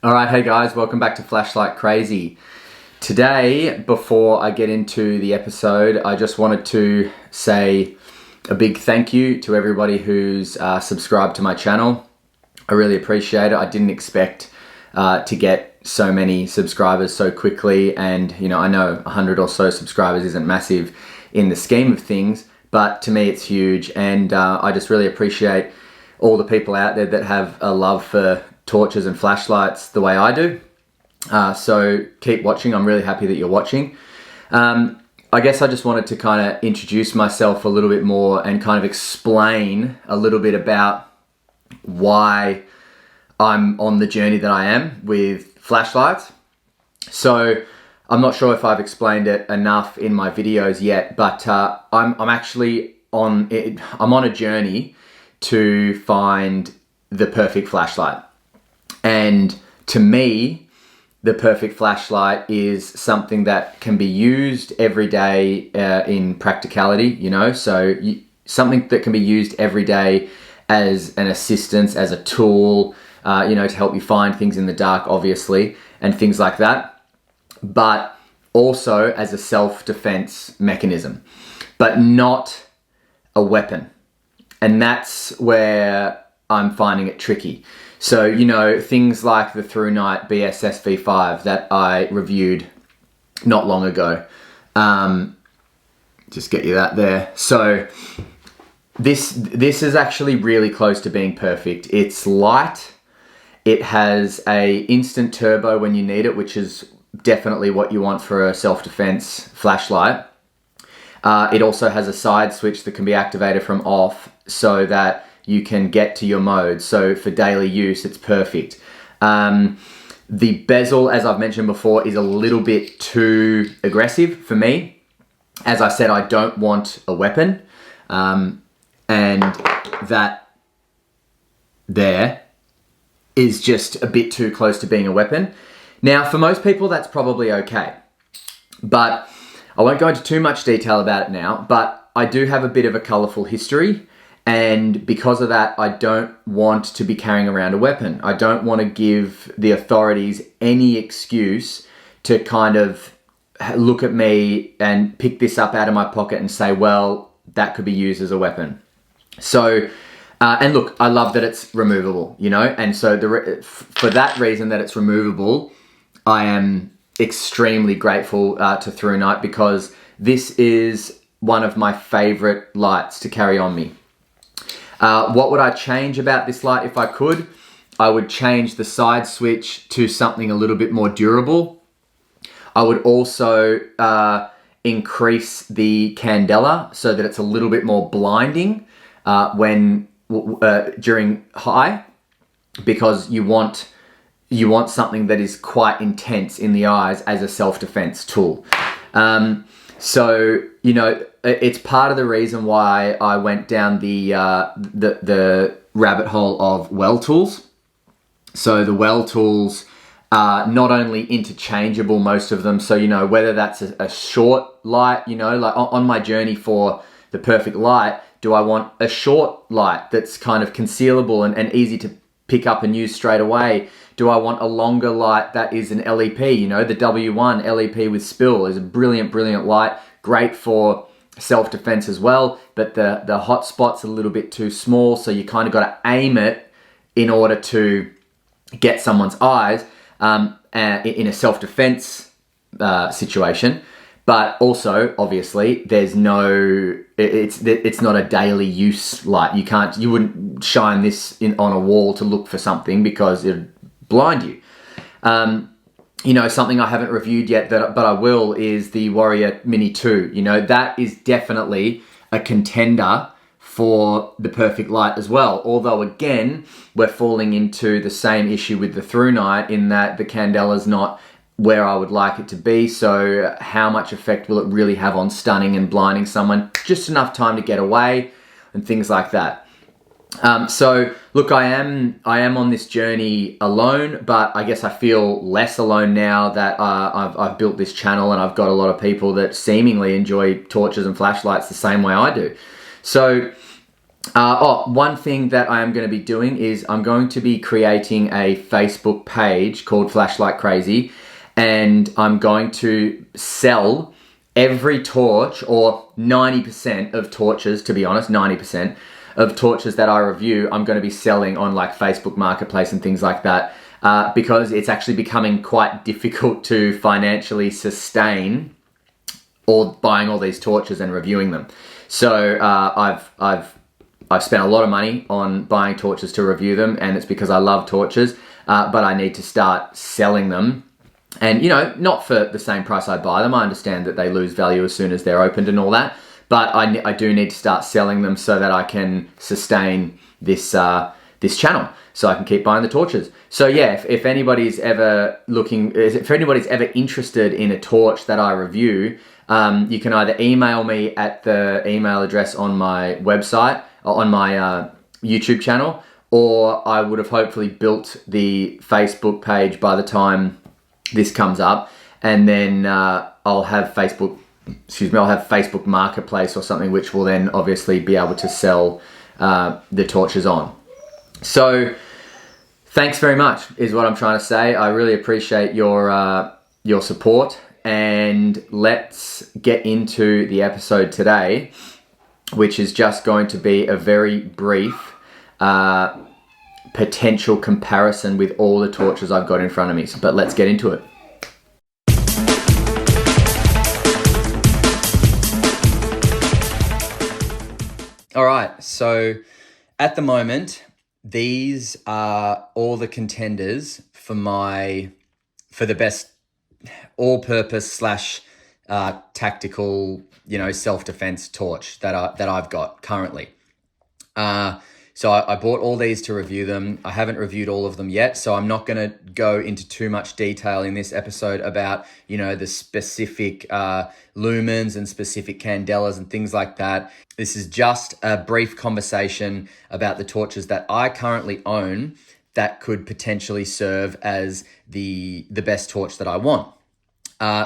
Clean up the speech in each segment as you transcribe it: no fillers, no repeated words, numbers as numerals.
Alright, hey guys, welcome back to Flashlight Crazy. Today, before I get into the episode, I just wanted to say a big thank you to everybody who's subscribed to my channel. I really appreciate it. I didn't expect to get so many subscribers so quickly, and I know 100 or so subscribers isn't massive in the scheme of things, but to me it's huge, and I just really appreciate all the people out there that have a love for torches and flashlights the way I do. So keep watching. I'm really happy that you're watching. I guess I just wanted to kind of introduce myself a little bit more and kind of explain a little bit about why I'm on the journey that I am with flashlights. So I'm not sure if I've explained it enough in my videos yet, but I'm actually on it. I'm on a journey to find the perfect flashlight. And to me, the perfect flashlight is something that can be used every day in practicality, so something that can be used every day as an assistance, as a tool, to help you find things in the dark, obviously, and things like that, but also as a self-defense mechanism, but not a weapon. And that's where I'm finding it tricky. So, things like the ThruNite BSS V5 that I reviewed not long ago. Just get you that there. So, this is actually really close to being perfect. It's light. It has a instant turbo when you need it, which is definitely what you want for a self-defense flashlight. It also has a side switch that can be activated from off so that you can get to your mode. So for daily use, it's perfect. The bezel, as I've mentioned before, is a little bit too aggressive for me. As I said, I don't want a weapon. And that there is just a bit too close to being a weapon. Now, for most people, that's probably okay. But I won't go into too much detail about it now, but I do have a bit of a colorful history. And because of that, I don't want to be carrying around a weapon. I don't want to give the authorities any excuse to kind of look at me and pick this up out of my pocket and say, well, that could be used as a weapon. So, and look, I love that it's removable, and so for that reason that it's removable, I am extremely grateful to ThruNite, because this is one of my favorite lights to carry on me. What would I change about this light if I could? I would change the side switch to something a little bit more durable. I would also increase the candela so that it's a little bit more blinding during high, because you want something that is quite intense in the eyes as a self-defense tool. So, it's part of the reason why I went down the rabbit hole of well tools. So the well tools are not only interchangeable, most of them. So, whether that's a short light, like on my journey for the perfect light, do I want a short light that's kind of concealable and easy to pick up and use straight away? Do I want a longer light that is an LEP? The W1 LEP with spill is a brilliant, brilliant light. Great for self-defense as well, but the hot spot's a little bit too small, so you kind of got to aim it in order to get someone's eyes in a self-defense situation. But also, obviously, it's not a daily use light. You wouldn't shine this on a wall to look for something because it'd blind you. Something I haven't reviewed yet, but I will, is the Warrior Mini 2. That is definitely a contender for the perfect light as well. Although, again, we're falling into the same issue with the ThruNite in that the candela's not where I would like it to be. So how much effect will it really have on stunning and blinding someone? Just enough time to get away and things like that. So look, I am on this journey alone, but I guess I feel less alone now that I've built this channel and I've got a lot of people that seemingly enjoy torches and flashlights the same way I do. So One thing that I am going to be doing is I'm going to be creating a Facebook page called Flash Like Crazy, and I'm going to sell every torch, or 90% of torches, to be honest, 90% of torches that I review, I'm going to be selling on like Facebook Marketplace and things like that, because it's actually becoming quite difficult to financially sustain or buying all these torches and reviewing them. So I've spent a lot of money on buying torches to review them, and it's because I love torches, but I need to start selling them. And, not for the same price I buy them. I understand that they lose value as soon as they're opened and all that, but I do need to start selling them so that I can sustain this channel, so I can keep buying the torches. So yeah, if anybody's ever interested in a torch that I review, you can either email me at the email address on my website, or on my YouTube channel, or I would have hopefully built the Facebook page by the time this comes up, and then I'll have Facebook Marketplace or something, which will then obviously be able to sell the torches on. So thanks very much is what I'm trying to say. I really appreciate your support, and let's get into the episode today, which is just going to be a very brief potential comparison with all the torches I've got in front of me. But let's get into it. All right, so at the moment, these are all the contenders for the best all-purpose / tactical, self-defense torch that I've got currently. So I bought all these to review them. I haven't reviewed all of them yet, so I'm not going to go into too much detail in this episode about, the specific lumens and specific candelas and things like that. This is just a brief conversation about the torches that I currently own that could potentially serve as the best torch that I want.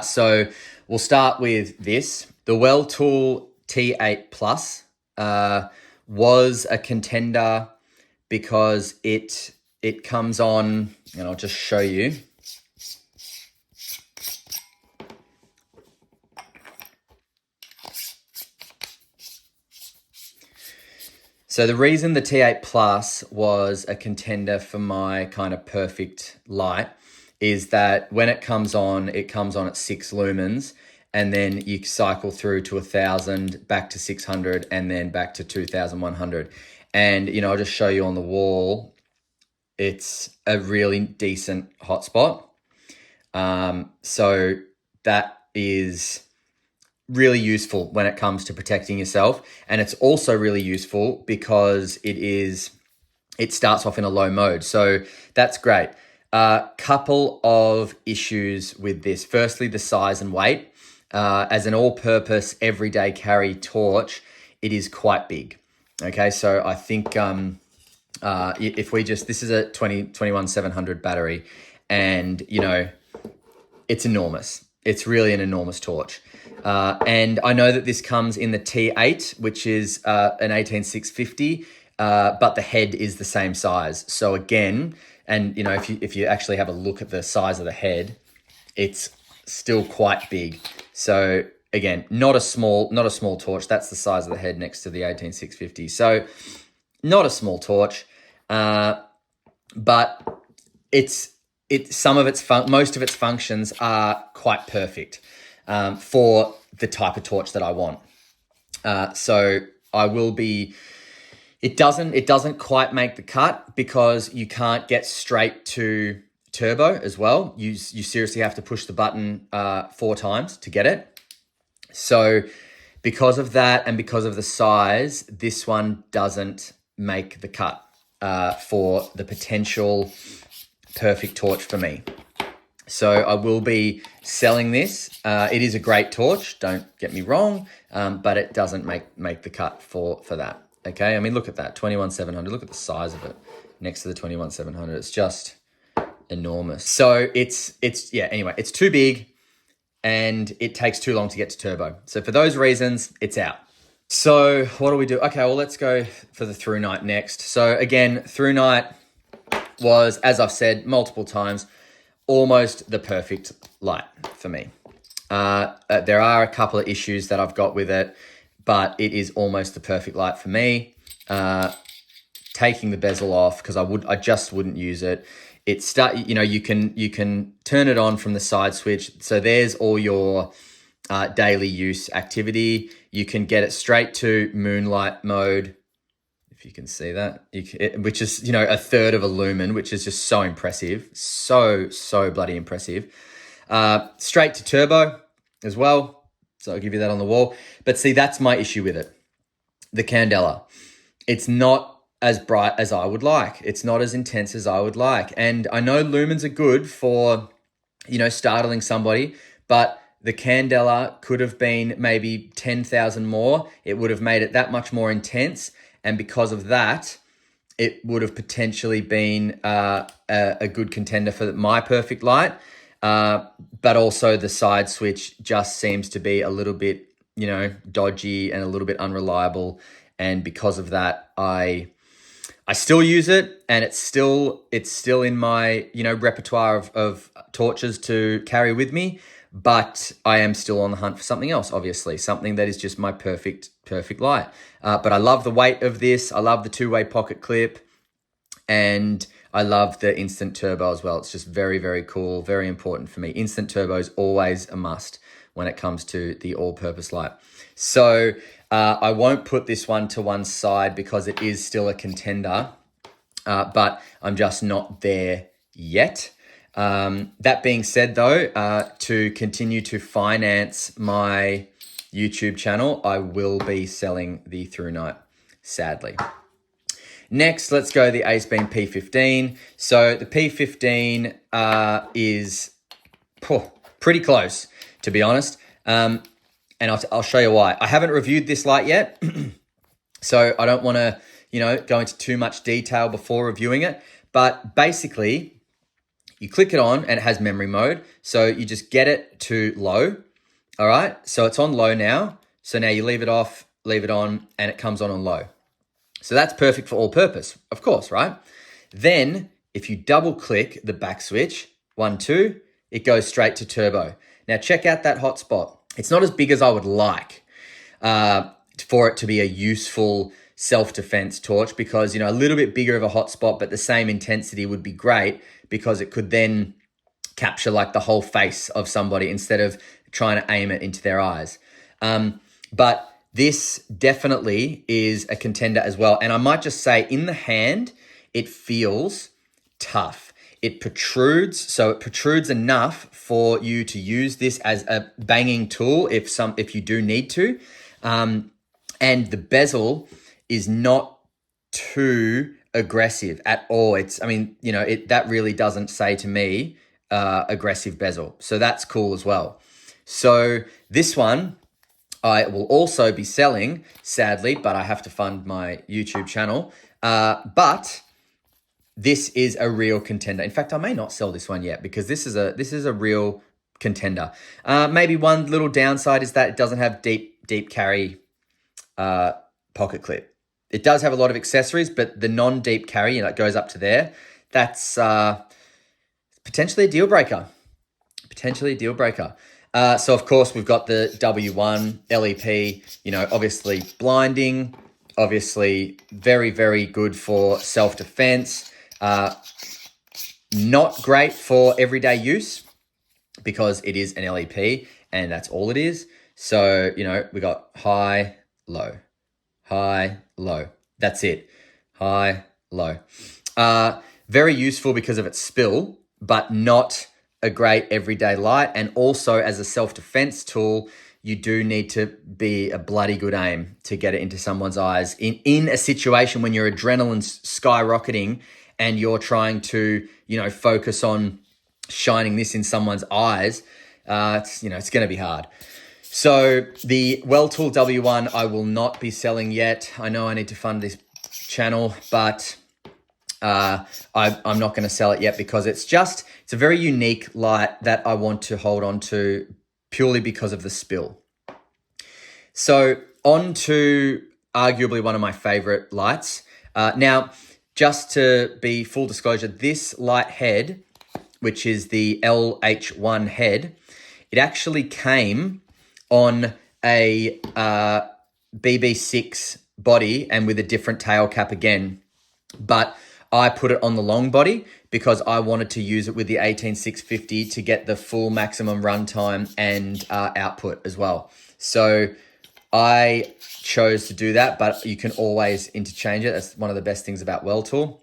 So we'll start with this. The Welltool T8 Plus was a contender because it comes on, and I'll just show you. So the reason the T8 Plus was a contender for my kind of perfect light is that when it comes on at 6 lumens, and then you cycle through to 1,000, back to 600, and then back to 2,100. And, I'll just show you on the wall, it's a really decent hotspot. So that is really useful when it comes to protecting yourself. And it's also really useful because it starts off in a low mode. So that's great. Couple of issues with this. Firstly, the size and weight. As an all-purpose everyday carry torch, it is quite big. Okay, so I think if we this is a 21700 battery, and it's enormous. It's really an enormous torch. And I know that this comes in the T8, which is an 18650, but the head is the same size. So again, and if you actually have a look at the size of the head, it's still quite big. So again, not a small torch. That's the size of the head next to the 18650. So not a small torch, but most of its functions are quite perfect for the type of torch that I want. So I will be. It doesn't quite make the cut because you can't get straight to turbo as well. You seriously have to push the button 4 times to get it. So because of that and because of the size, this one doesn't make the cut for the potential perfect torch for me. So I will be selling this. It is a great torch, don't get me wrong, but it doesn't make the cut for that. Okay, I mean, look at that, 21700. Look at the size of it next to the 21700. It's just enormous. So it's too big and it takes too long to get to turbo. So for those reasons, it's out. So what do we do? Okay, well, let's go for the through night next. So again, through night was, as I've said multiple times, almost the perfect light for me. There are a couple of issues that I've got with it, but it is almost the perfect light for me. Taking the bezel off, because I just wouldn't use it. You can turn it on from the side switch. So there's all your daily use activity. You can get it straight to moonlight mode, if you can see that, which is, a third of a lumen, which is just so impressive. So bloody impressive. Straight to turbo as well. So I'll give you that on the wall. But see, that's my issue with it. The candela. It's not as bright as I would like. It's not as intense as I would like. And I know lumens are good for, startling somebody, but the candela could have been maybe 10,000 more. It would have made it that much more intense. And because of that, it would have potentially been a good contender for my perfect light. But also the side switch just seems to be a little bit, dodgy and a little bit unreliable. And because of that, I still use it, and it's still in my, repertoire of torches to carry with me. But I am still on the hunt for something else, obviously, something that is just my perfect light. But I love the weight of this. I love the two-way pocket clip, and I love the instant turbo as well. It's just very, very cool, very important for me. Instant turbo is always a must when it comes to the all-purpose light. So I won't put this one to one side because it is still a contender, but I'm just not there yet. That being said, though, to continue to finance my YouTube channel, I will be selling the Through Night, sadly. Next, let's go the AceBeam P15. So the P15 is pretty close, to be honest. And I'll show you why. I haven't reviewed this light yet, so I don't want to, go into too much detail before reviewing it. But basically, you click it on and it has memory mode. So you just get it to low. All right. So it's on low now. So now you leave it off, leave it on, and it comes on low. So that's perfect for all purpose, of course, right? Then if you double click the back switch, 1, 2, it goes straight to turbo. Now check out that hotspot. It's not as big as I would like for it to be a useful self-defense torch, because, a little bit bigger of a hotspot, but the same intensity would be great, because it could then capture like the whole face of somebody instead of trying to aim it into their eyes. But this definitely is a contender as well. And I might just say, in the hand, it feels tough. It protrudes, so it protrudes enough for you to use this as a banging tool if you do need to. And the bezel is not too aggressive at all. That really doesn't say to me aggressive bezel. So that's cool as well. So this one I will also be selling, sadly, but I have to fund my YouTube channel. But this is a real contender. In fact, I may not sell this one yet, because this is a real contender. Maybe one little downside is that it doesn't have deep carry pocket clip. It does have a lot of accessories, but the non-deep carry, it goes up to there. That's potentially a deal breaker. So of course we've got the W1 LEP, obviously blinding, obviously very, very good for self-defense. Not great for everyday use, because it is an LEP and that's all it is. So, we got high, low. That's it. High, low. Very useful because of its spill, but not a great everyday light. And also as a self-defense tool, you do need to be a bloody good aim to get it into someone's eyes in a situation when your adrenaline's skyrocketing and you're trying to, focus on shining this in someone's eyes. It's going to be hard. So the Welltool W1 I will not be selling yet. I know I need to fund this channel, but I'm not going to sell it yet, because it's a very unique light that I want to hold on to purely because of the spill. So on to arguably one of my favorite lights. Now, just to be full disclosure, this light head, which is the LH1 head, it actually came on a BB6 body and with a different tail cap again. But I put it on the long body because I wanted to use it with the 18650 to get the full maximum runtime and output as well. So I chose to do that, but you can always interchange it. That's one of the best things about Weltool.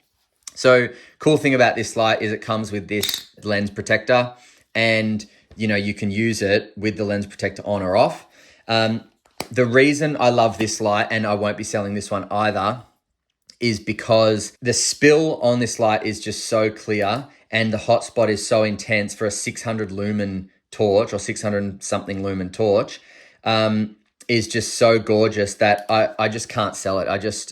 So cool thing about this light is it comes with this lens protector, and you can use it with the lens protector on or off. The reason I love this light, and I won't be selling this one either, is because the spill on this light is just so clear and the hotspot is so intense for a 600 lumen torch or 600 something lumen torch, is just so gorgeous that I just can't sell it.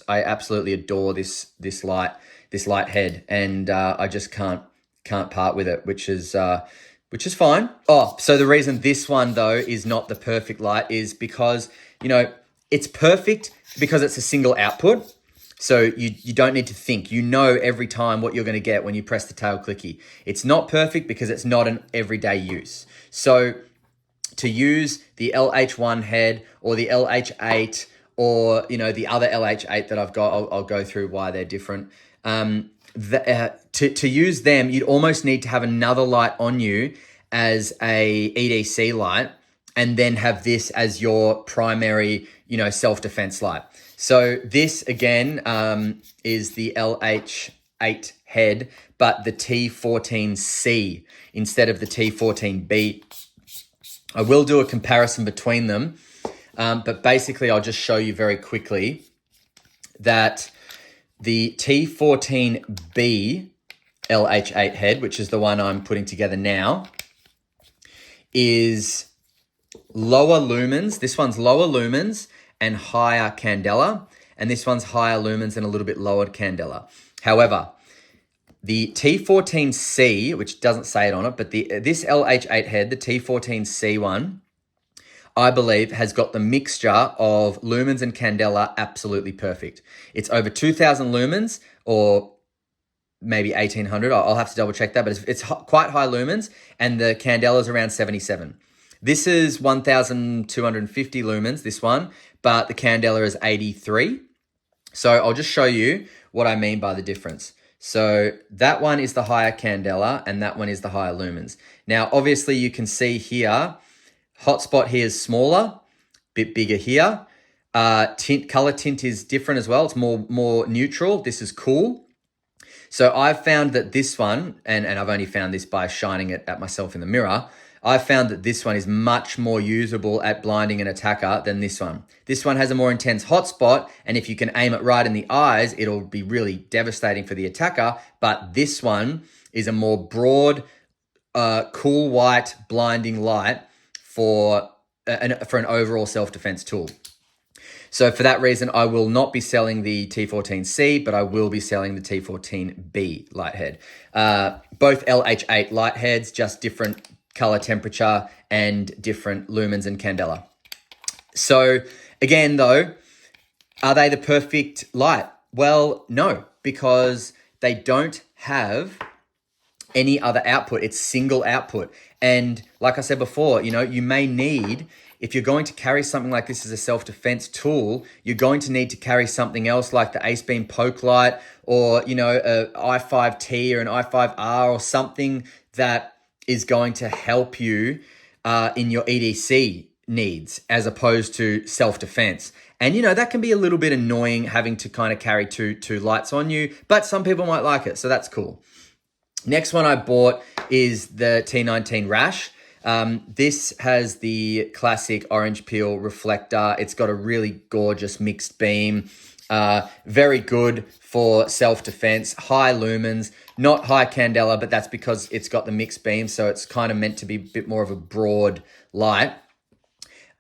I absolutely adore this light head, and I just can't part with it, which is fine. Oh, so the reason this one though is not the perfect light is because, it's perfect because it's a single output. So you don't need to think. Every time what you're going to get when you press the tail clicky. It's not perfect because it's not an everyday use. So to use the LH1 head or the LH8 or, the other LH8 that I've got, I'll go through why they're different. To use them, you'd almost need to have another light on you as a EDC light and then have this as your primary, self-defense light. So this again is the LH8 head, but the T14C instead of the T14B. I will do a comparison between them, but basically I'll just show you very quickly that the T14B LH8 head, which is the one I'm putting together now, is lower lumens. This one's lower lumens and higher candela, and this one's higher lumens and a little bit lower candela. However, the T14C, which doesn't say it on it, but this LH8 head, the T14C one, I believe has got the mixture of lumens and candela absolutely perfect. It's over 2,000 lumens or maybe 1,800. I'll have to double check that, but it's quite high lumens, and the candela is around 77. This is 1,250 lumens, this one, but the candela is 83. So I'll just show you what I mean by the difference. So that one is the higher candela and that one is the higher lumens. Now, obviously you can see here, hotspot here is smaller, bit bigger here. Color tint is different as well. It's more neutral. This is cool. So I've found that this one, and I've only found this by shining it at myself in the mirror, I've found that this one is much more usable at blinding an attacker than this one. This one has a more intense hotspot, and if you can aim it right in the eyes, it'll be really devastating for the attacker. But this one is a more broad, cool white blinding light for an overall self-defense tool. So for that reason, I will not be selling the T14C, but I will be selling the T14B light head. Both LH8 light heads, just different color temperature and different lumens and candela. So again though, are they the perfect light? Well, no, because they don't have any other output. It's single output. And like I said before, you may need, if you're going to carry something like this as a self-defense tool, you're going to need to carry something else like the AceBeam poke light or, a i5T or an i5R or something that is going to help you in your EDC needs as opposed to self-defense. And, that can be a little bit annoying having to kind of carry two lights on you, but some people might like it, so that's cool. Next one I bought is the T19 Rash. This has the classic orange peel reflector. It's got a really gorgeous mixed beam. Very good for self-defense, high lumens, not high candela, but that's because it's got the mixed beam, so it's kind of meant to be a bit more of a broad light.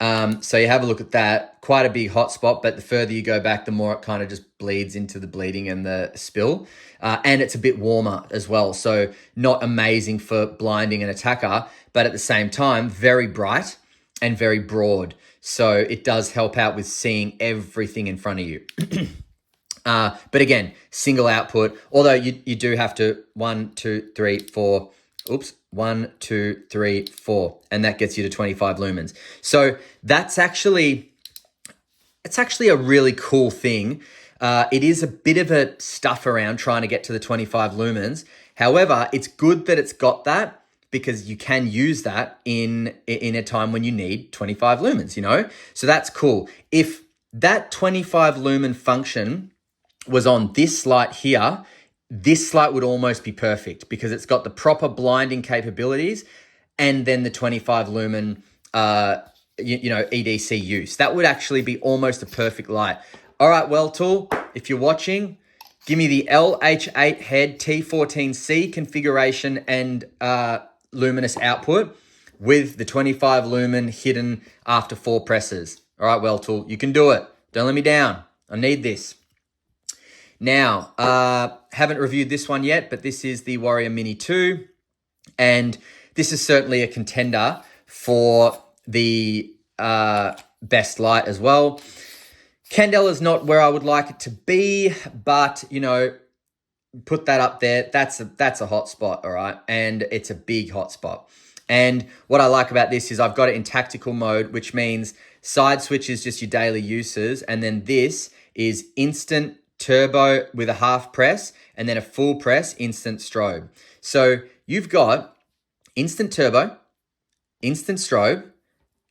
So you have a look at that. Quite a big hotspot, but the further you go back, the more it kind of just bleeds into the bleeding and the spill. And it's a bit warmer as well, so not amazing for blinding an attacker, but at the same time, very bright. and very broad. So it does help out with seeing everything in front of you. But again, single output, although you do have to 1, 2, 3, 4, 1, 2, 3, 4, and that gets you to 25 lumens. So it's actually a really cool thing. It is a bit of a stuff around trying to get to the 25 lumens. However, it's good that it's got that, because you can use that in a time when you need 25 lumens, you know? So that's cool. If that 25 lumen function was on this light here, this light would almost be perfect, because it's got the proper blinding capabilities and then the 25 lumen EDC use. That would actually be almost a perfect light. All right, Welltool, if you're watching, give me the LH8 head T14C configuration and luminous output with the 25 lumen hidden after 4 presses. All right, Welltool, you can do it. Don't let me down. I need this. Now, haven't reviewed this one yet, but this is the Warrior Mini 2, and this is certainly a contender for the best light as well. Candela's not where I would like it to be, but, you know, put that up there. That's a hot spot, all right? And it's a big hot spot. And what I like about this is I've got it in tactical mode, which means side switch is just your daily uses, and then this is instant turbo with a half press, and then a full press instant strobe. So you've got instant turbo, instant strobe,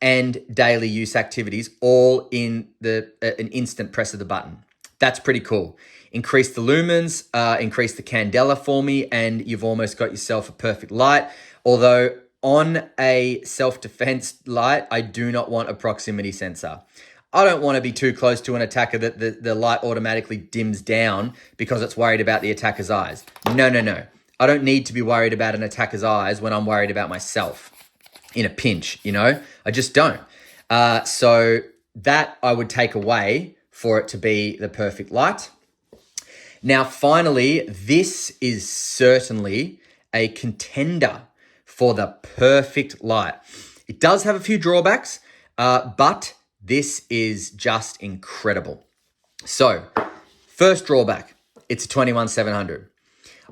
and daily use activities all in an instant press of the button. That's pretty cool. Increase the lumens, increase the candela for me, and you've almost got yourself a perfect light. Although on a self-defense light, I do not want a proximity sensor. I don't want to be too close to an attacker that the light automatically dims down because it's worried about the attacker's eyes. No. I don't need to be worried about an attacker's eyes when I'm worried about myself in a pinch, you know? I just don't. So that I would take away for it to be the perfect light. Now, finally, this is certainly a contender for the perfect light. It does have a few drawbacks, but this is just incredible. So, first drawback, it's a 21700.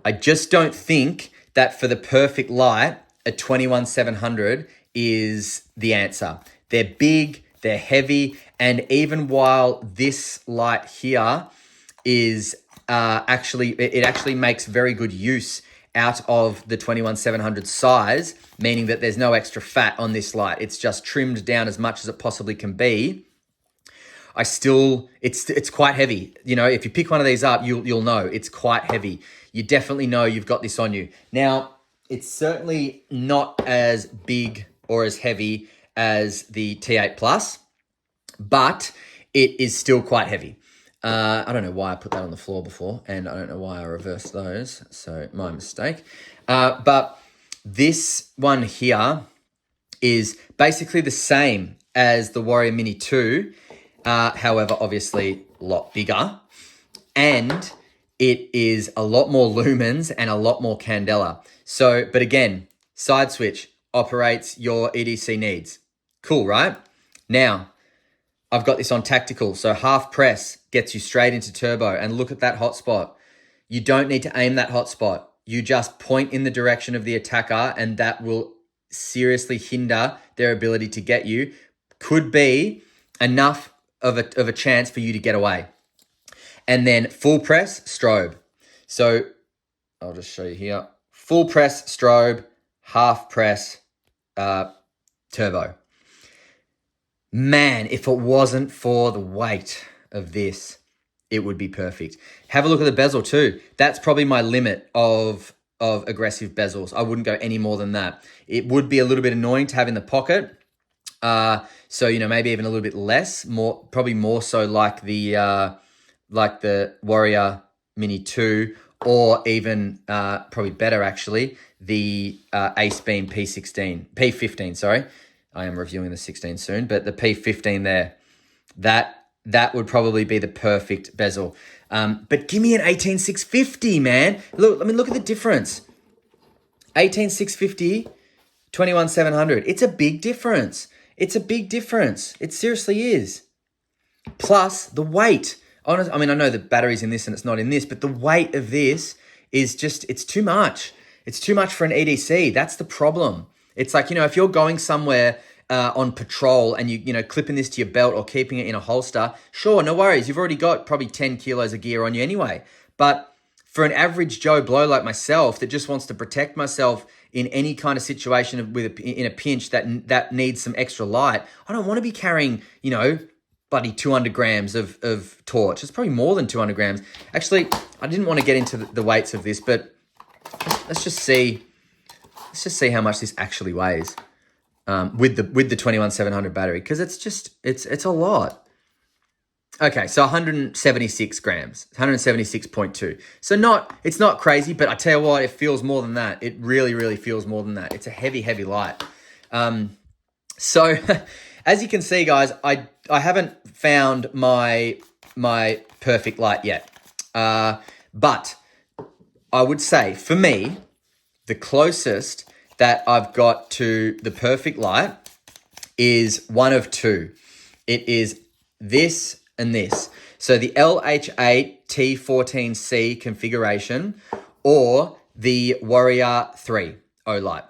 I just don't think that for the perfect light, a 21700 is the answer. They're big, they're heavy, and even while this light here is it actually makes very good use out of the 21700 size, meaning that there's no extra fat on this light. It's just trimmed down as much as it possibly can be. It's quite heavy. You know, if you pick one of these up, you'll know it's quite heavy. You definitely know you've got this on you. Now, it's certainly not as big or as heavy as the T8 Plus, but it is still quite heavy. I don't know why I put that on the floor before, and I don't know why I reversed those, so my mistake. But this one here is basically the same as the Warrior Mini 2, however, obviously a lot bigger, and it is a lot more lumens and a lot more candela. So, but again, side switch operates your EDC needs. Cool, right? Now, I've got this on tactical, so half press gets you straight into turbo, and look at that hotspot. You don't need to aim that hotspot. You just point in the direction of the attacker, and that will seriously hinder their ability to get you. Could be enough of a chance for you to get away. And then full press, strobe. So I'll just show you here. Full press, strobe, half press, turbo. Man, if it wasn't for the weight of this, it would be perfect. Have a look at the bezel too. That's probably my limit of aggressive bezels. I wouldn't go any more than that. It would be a little bit annoying to have in the pocket. So, you know, maybe even a little bit less, probably more so like the Warrior Mini 2, or even probably better actually, the AceBeam P15, sorry. I am reviewing the 16 soon, but the P15 there, that would probably be the perfect bezel. But give me an 18650, man. Look at the difference. 18650, 21700. It's a big difference. It's a big difference. It seriously is. Plus the weight. I mean, I know the battery's in this and it's not in this, but the weight of this is just, it's too much. It's too much for an EDC. That's the problem. It's like, if you're going somewhere on patrol and you clipping this to your belt or keeping it in a holster, sure, no worries. You've already got probably 10 kilos of gear on you anyway. But for an average Joe Blow like myself that just wants to protect myself in any kind of situation in a pinch that needs some extra light, I don't want to be carrying, bloody 200 grams of torch. It's probably more than 200 grams. Actually, I didn't want to get into the weights of this, but let's just see how much this actually weighs with the 21700 battery, because it's a lot. Okay, so 176 grams, 176.2. So it's not crazy, but I tell you what, it feels more than that. It really, really feels more than that. It's a heavy, heavy light. So as you can see, guys, I haven't found my perfect light yet. But I would say for me, the closest that I've got to the perfect light is one of two. It is this and this. So the LH8 T14C configuration or the Warrior 3 Olight.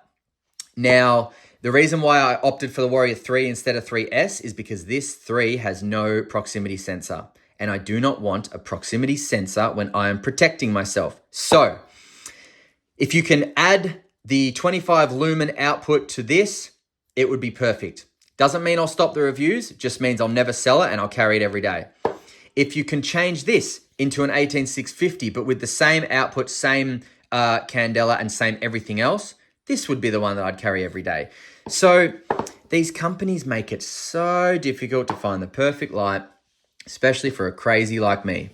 Now, the reason why I opted for the Warrior 3 instead of 3S is because this 3 has no proximity sensor, and I do not want a proximity sensor when I am protecting myself. So if you can add the 25 lumen output to this, it would be perfect. Doesn't mean I'll stop the reviews, it just means I'll never sell it and I'll carry it every day. If you can change this into an 18650, but with the same output, same candela and same everything else, this would be the one that I'd carry every day. So these companies make it so difficult to find the perfect light, especially for a crazy like me.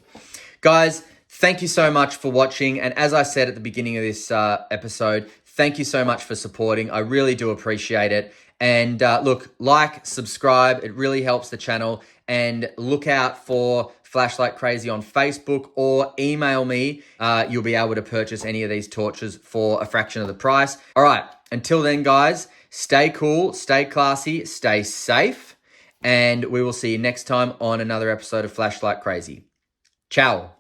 Guys, thank you so much for watching. And as I said at the beginning of this episode, thank you so much for supporting. I really do appreciate it. And look, subscribe. It really helps the channel. And look out for Flashlight Crazy on Facebook or email me. You'll be able to purchase any of these torches for a fraction of the price. All right. Until then, guys, stay cool, stay classy, stay safe. And we will see you next time on another episode of Flashlight Crazy. Ciao.